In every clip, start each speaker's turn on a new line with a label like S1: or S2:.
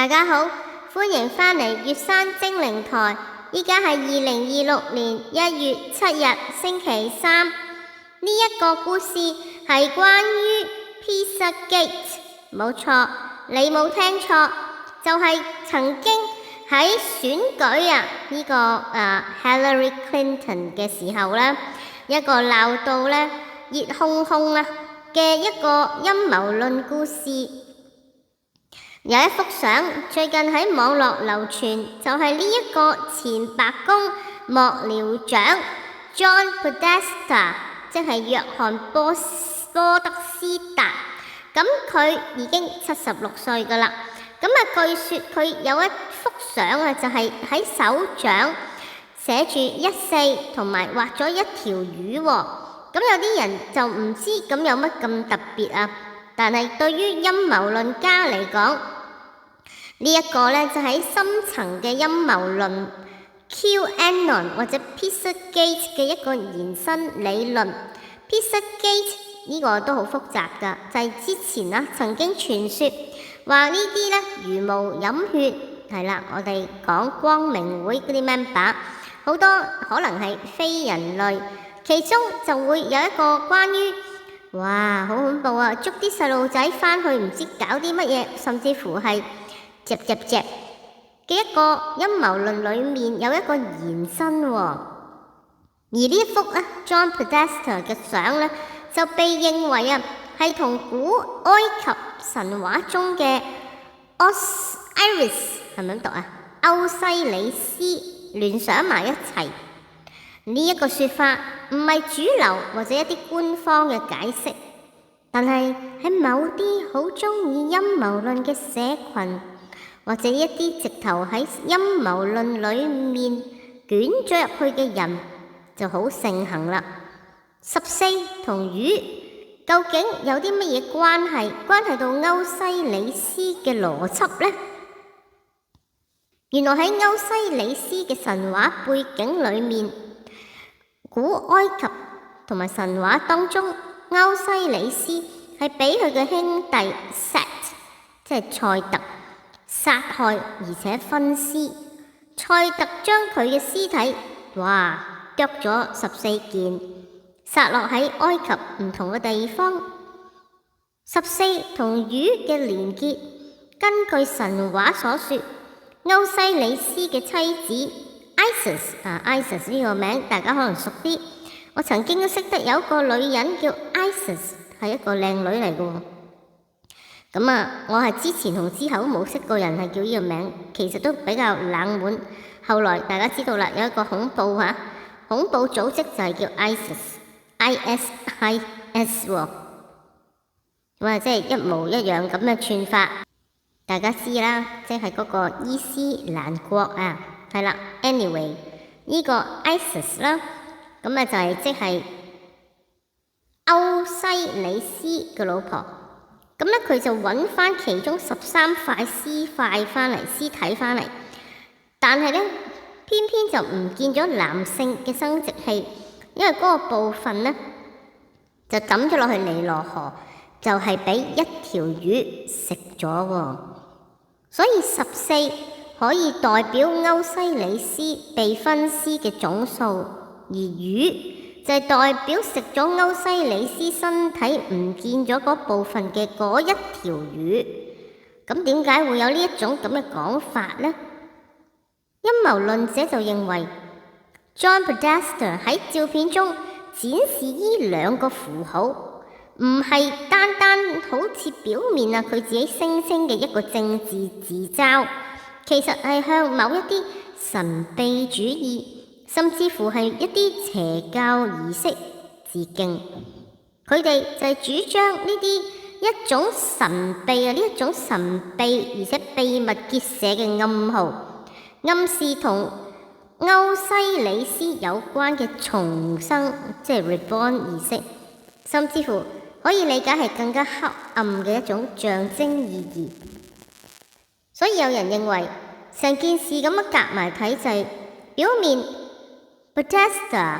S1: 大家好，歡迎返嚟月山精靈台。依家係2026年1月7日星期三。呢一個故事係關於 Pizzagate， 冇錯，你冇聽錯，就係曾經喺選舉呢個Hillary Clinton 嘅時候呢，一個鬧到呢熱烘烘嘅一個陰謀論故事。有一幅相最近喺網絡流傳，就係呢一個前白宮幕僚長 John Podesta， 即係約翰波德斯達。咁佢已經76歲㗎啦。據說佢有一幅相就係喺手掌寫住14同埋畫咗一條魚喎。有啲人就唔知咁有乜咁特別但係對於陰謀論家嚟講，呢一個就喺深層嘅陰謀論 QAnon 或者 Pizzagate 嘅一個延伸理論。Pizzagate 呢個都好複雜㗎，就係之前曾經傳說話呢啲茹毛飲血，係啦，我哋講光明會嗰啲 member， 好多可能係非人類，其中就會有一個關於哇好恐怖捉啲細路仔返去唔知搞啲乜嘢，甚至乎係嘅一個陰謀論裏面有一個延伸而呢一幅John Podesta 嘅相就被認為係同古埃及神話中嘅 Osiris 係咪咁讀歐西里斯聯想埋一齊。呢一個說法唔係主流或者一啲官方嘅解釋，但係喺某啲好中意陰謀論嘅社群，或者一啲直頭喺陰謀論裏面捲咗入去嘅人就好盛行啦。14同魚究竟有啲乜嘢關係到歐西里斯嘅邏輯呢？原來喺歐西里斯嘅神話背景裏面，古埃及同埋神話當中，歐西里斯係俾佢嘅兄弟 Set， 即係塞特殺害而且分屍。塞特將佢嘅屍體剁咗14件，撒落喺埃及唔同嘅地方。14同魚嘅連結，根據神話所說，歐西里斯嘅妻子 Isis 呢個名大家可能熟啲，我曾經都識得有個女人叫 Isis， 係一個靚女嚟嘅。我係之前同之後都冇識過人係叫呢個名，其實都比較冷門。後來大家知道啦，有一個恐怖組織就係叫 ISIS 即係一模一樣咁嘅串法，大家知啦，即係嗰個伊斯蘭國係啦。Anyway， 呢個 ISIS 啦，就係即係歐西里斯嘅老婆。佢就揾翻其中13塊屍體翻嚟，但係偏偏就唔見咗男性嘅生殖器，因為嗰個部分就抌咗落去尼羅河，就係俾一條魚食咗。所以14可以代表歐西里斯被分屍嘅總數，而魚就係代表食咗歐西里斯身體唔見咗嗰部分嘅嗰一條魚。咁點解會有呢一種咁嘅講法呢？陰謀論者就認為 John Podesta 喺照片中展示呢兩個符號，唔係單單好似表面佢自己聲稱嘅一個政治自嘲，其實係向某一啲神秘主義甚至乎係一啲邪教儀式致敬。佢哋就係主張呢啲一種神秘而且秘密結社嘅暗號，暗示同歐西里斯有關嘅重生，即係 reborn 儀式，甚至乎可以理解係更加黑暗嘅一種象徵意義。所以有人認為成件事咁樣夾埋睇，就係表面Podesta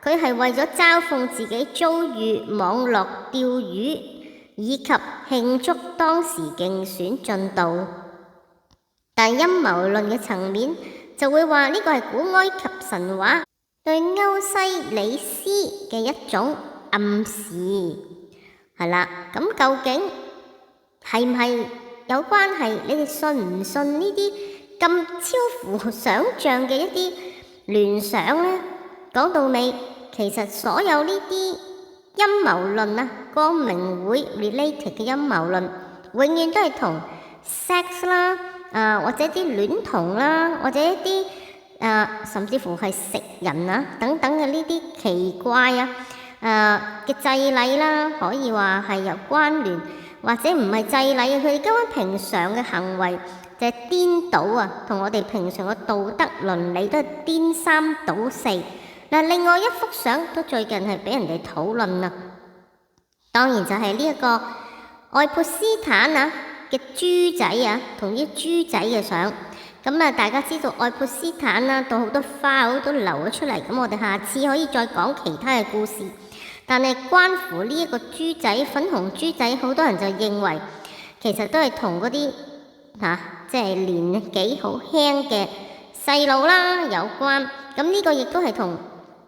S1: 佢係為咗嘲諷自己遭遇網絡釣魚，以及慶祝當時競選進度。但陰謀論嘅層面就會話呢個係古埃及神話對歐西里斯嘅一種暗示。係啦，咁究竟係唔係有關係？你哋信唔信呢啲咁超乎想像嘅一啲聯想呢？講到尾，其實所有呢啲陰謀論啊，光明會 related 嘅陰謀論，永遠都係同 sex 啦，或者啲戀童啦，或者一啲甚至乎係食人啊等等嘅呢啲奇怪嘅祭禮啦，可以話係有關聯，或者唔係祭禮嘅，佢哋根本平常嘅行為就係顛倒啊，同我哋平常嘅道德倫理都係顛三倒四。另外一幅相都最近係俾人哋討論啊，當然就係呢一個愛潑斯坦嘅豬仔同啲豬仔嘅相。咁大家知道愛潑斯坦到好多花都流咗出嚟，咁我哋下次可以再講其他嘅故事。但係關乎呢一個豬仔，粉紅豬仔，好多人就認為其實都係同嗰啲即係年紀好輕嘅細路啦有關。咁呢個亦都係同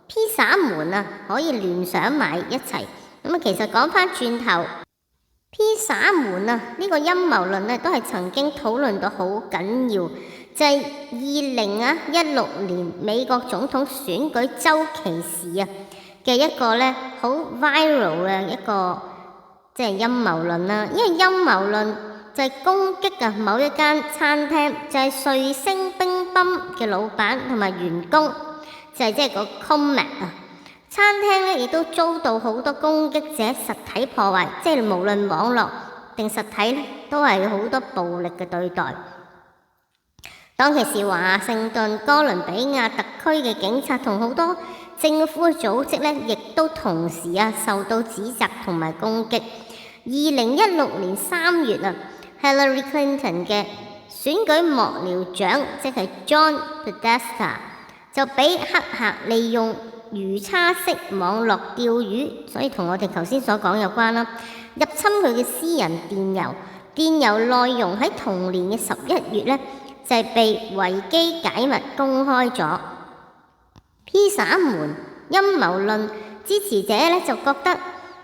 S1: 披薩門可以聯想埋一齊。咁其實講翻轉頭，披薩門呢個陰謀論都係曾經討論到好緊要，就係2016年美國總統選舉週期時嘅一個好 viral 嘅一個即係陰謀論啦。因為陰謀論就係攻擊某一間餐廳，就係瑞星乒乓嘅老闆同埋員工，就係即係個 Comet 餐廳亦都遭到好多攻擊者實體破壞，即係無論網絡定實體都係好多暴力嘅對待。當其時華盛頓、哥倫比亞特區嘅警察同好多政府嘅組織亦都同時受到指責同埋攻擊。2016年3月Hillary Clinton 嘅選舉幕僚長，即係 John Podesta， 就俾黑客利用魚叉式網絡釣魚，所以同我哋頭先所講有關啦，入侵佢嘅私人電郵。電郵內容喺同年嘅11月就係被維基解密公開咗。披薩門陰謀論支持者就覺得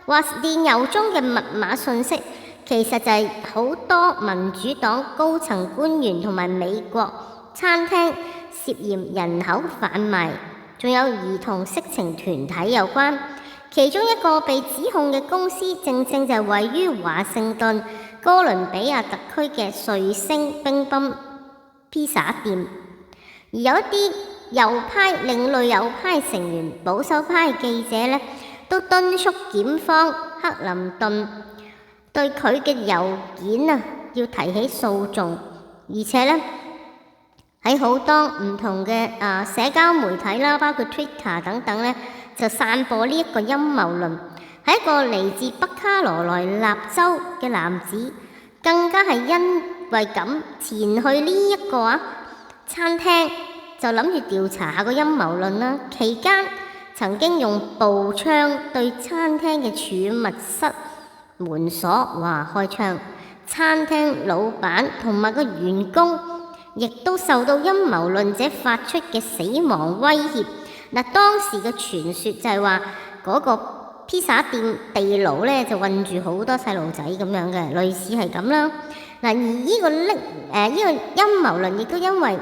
S1: 話電郵中嘅密碼信息其實就係好多民主黨高層官員同埋美國餐廳涉嫌人口販賣，仲有兒童色情團體有關。其中一個被指控嘅公司正正就係位於華盛頓哥倫比亞特區嘅瑞星乒乓披薩店。而有一啲右派、另類右派成員、保守派記者都敦促檢方克林頓對佢嘅郵件要提起訴訟，而且喺好多唔同嘅社交媒體啦，包括 Twitter 等等就散播呢一個陰謀論。係一個嚟自北卡羅來納州嘅男子，更加係因為咁前去呢一個餐廳，就諗住調查下個陰謀論啦。期間曾經用步槍對餐廳嘅儲物室門鎖開槍，餐廳老闆同埋個員工亦都受到陰謀論者發出嘅死亡威脅。當時嘅傳說就係話嗰個披薩店地牢就困住好多細路仔咁樣嘅，類似係咁啦。而呢個陰謀論亦都因為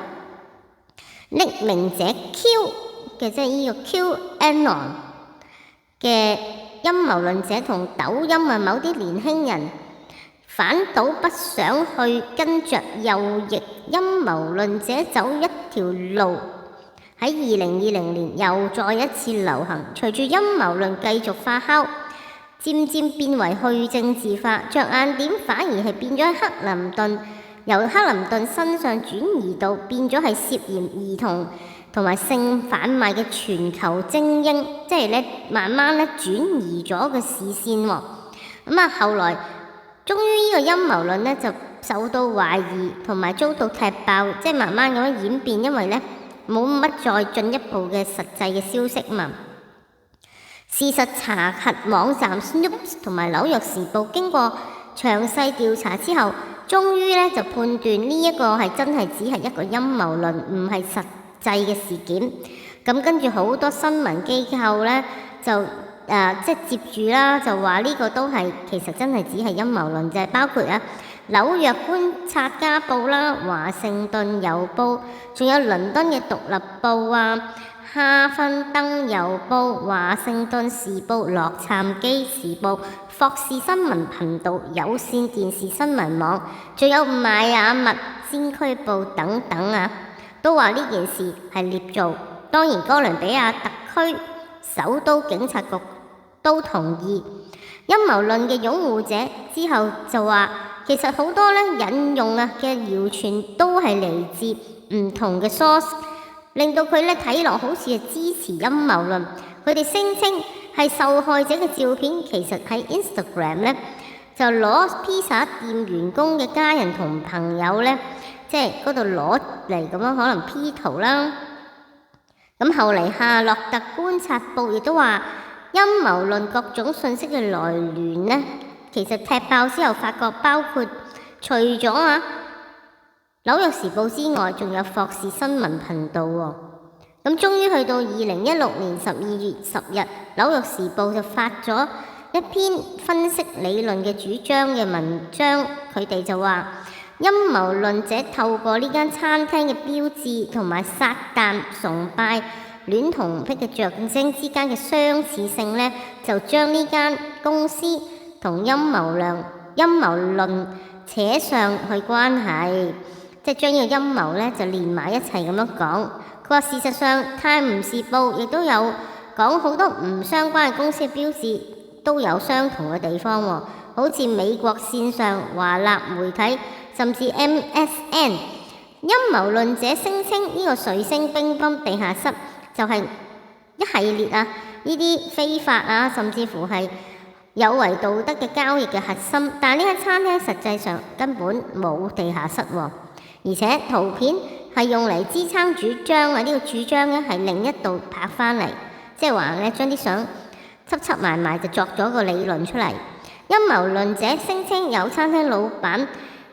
S1: 匿名者 Q 嘅，即係呢個 QAnon 嘅陰謀論者同抖音某啲年輕人反倒不想去跟着右翼陰謀論者走一條路，喺2020年又再一次流行。隨住陰謀論繼續發酵，漸漸變為去政治化，着眼點反而係變咗喺克林頓，由克林頓身上轉移到變咗係涉嫌兒童同埋性販賣嘅全球精英，即係慢慢轉移咗個視線喎。後來終於呢個陰謀論就受到懷疑同埋遭到踢爆，即係慢慢咁樣演變，因為冇乜再進一步嘅實際嘅消息嘛。事實查核網站 Snopes 同埋紐約時報經過詳細調查之後，終於咧就判斷呢一個係真係只係一個陰謀論，唔係實際嘅事件。咁跟住好多新聞機構咧就即係接住啦，就話呢個都係其實真係只係陰謀論，就係包括紐約觀察家報啦、華盛頓郵報，仲有倫敦嘅獨立報啊、哈芬登郵報、華盛頓時報、洛杉磯時報、霍士新聞頻道、有線電視新聞網，仲有邁阿密先驅報等等啊，都話呢件事係捏造。當然哥倫比亞特區首都警察局都同意。陰謀論嘅擁護者之後就話，其實好多引用嘅謠傳都係嚟自唔同嘅 source， 令到佢睇落好似係支持陰謀論。佢哋聲稱係受害者嘅照片，其實喺 Instagram 就攞披薩店員工嘅家人同朋友即係嗰度攞嚟咁樣可能 P 圖啦。咁後嚟夏洛特觀察報亦都話，陰謀論各種信息嘅來源其實踢爆之後發覺，包括除咗紐約時報之外，仲有霍士新聞頻道喎。咁終於去到2016年12月10日，紐約時報就發咗一篇分析理論嘅主張嘅文章，佢哋就話陰謀論者透過呢間餐廳嘅標誌同埋撒旦崇拜戀童癖嘅象徵之間嘅相似性就將呢間公司同陰謀論扯上去關係，即係將呢個陰謀就連埋一齊咁樣講。佢話事實上《泰晤士報》亦都有講好多唔相關嘅公司嘅標誌都有相同嘅地方喎，好似美國線上華納媒體，甚至 MSN。陰謀論者聲稱呢個水星乒乓地下室就係一系列呢啲非法甚至乎係有違道德嘅交易嘅核心，但係呢間餐廳實際上根本冇地下室喎，而且圖片係用嚟支撐主張呢個主張係另一度拍翻嚟，即係話將啲相輯埋埋就作咗個理論出嚟。陰謀論者聲稱有餐廳老闆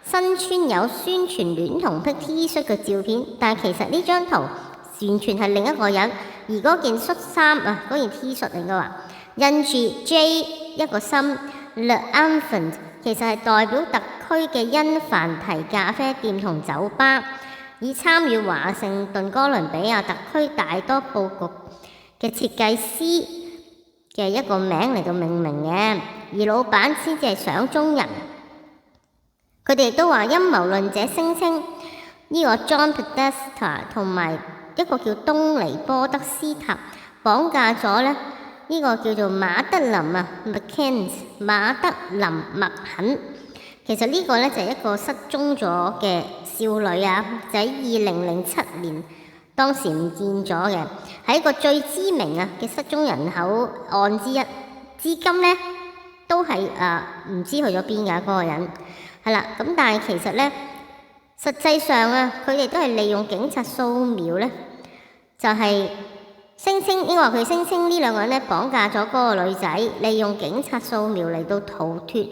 S1: 身穿有宣傳戀童癖 T 恤嘅照片，但其實呢張圖完全係另一個人，而嗰件恤衫嗰件 T 恤嚟嘅話，印住 J 一個心 The Infant， 其實係代表特區嘅因凡提咖啡店同酒吧，以參與華盛頓哥倫比亞特區大多佈局嘅設計師嘅一個名嚟到命名嘅，而老闆先至係相中人。佢哋都話陰謀論者聲稱呢個 John Podesta 同埋一個叫東尼波德斯塔綁架咗呢個叫做馬德琳馬德琳麥肯。其實呢個就係一個失蹤咗嘅少女就喺2007年當時唔見咗嘅，係一個最知名嘅失蹤人口案之一，至今都係唔知去咗邊㗎嗰個人。係啦，咁但係其實實際上佢哋都係利用警察掃描就係聲稱，因為佢聲稱呢兩個人綁架咗嗰個女仔，利用警察掃描嚟到逃脫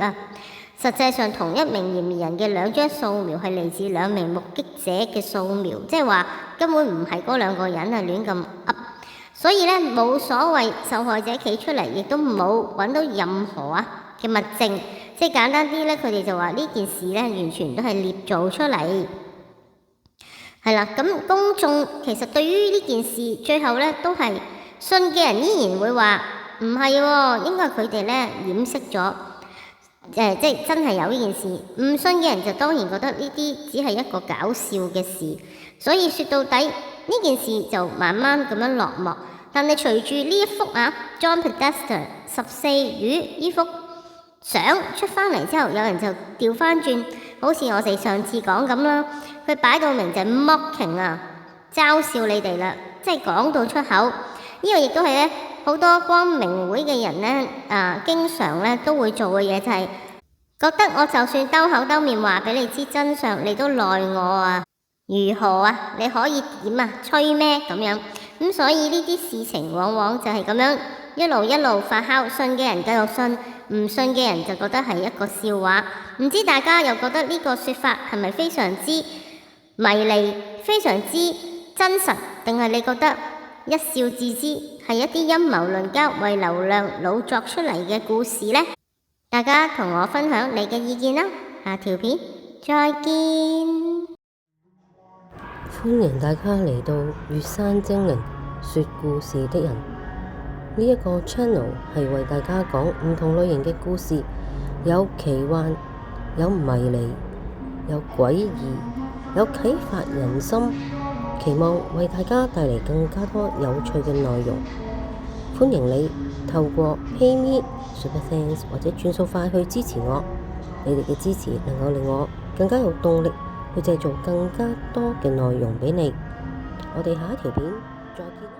S1: 實際上同一名嫌疑人嘅兩張掃描係嚟自兩名目擊者嘅掃描，即係話根本唔係嗰兩個人亂咁噏，所以冇所謂受害者企出嚟，亦都冇揾到任何嘅物證。即係簡單啲佢哋就話呢件事完全都係捏造出嚟。係啦，咁公眾其實對於呢件事最後都係信嘅人依然會話唔係喎，應該佢哋掩飾咗，即係真係有呢件事。唔信嘅人就當然覺得呢啲只係一個搞笑嘅事，所以說到底呢件事就慢慢咁樣落幕。但係隨住呢一幅John Podesta 14魚呢幅相出翻嚟之後，有人就調翻轉，好似我哋上次講咁啦，佢擺到明就係 mocking 嘲笑你哋啦，即係講到出口。呢個亦都係好多光明會嘅人經常都會做嘅嘢，就係覺得我就算兜口兜面話俾你知真相，你都奈我如何你可以點吹咩咁樣。咁所以呢啲事情往往就係咁樣一路發酵，信嘅人繼續信，唔信嘅人就覺得係一個笑話。唔知大家又覺得呢個說法係咪非常之迷離，非常之真實，定係你覺得一笑置之，係一啲陰謀論家為流量老作出嚟嘅故事呢？大家同我分享你嘅意見啦，下條片再見。
S2: 歡迎大家嚟到月山精靈說故事的人，呢一個 channel 係為大家講唔同類型嘅故事，有奇幻，有迷離，有詭異，有啟發人心，期望為大家帶嚟更加多有趣嘅內容。歡迎你透過 PayMe、Super Thanks 或者轉數快去支持我，你哋嘅支持能夠令我更加有動力去製造更加多嘅內容俾你。我哋下一條片再見。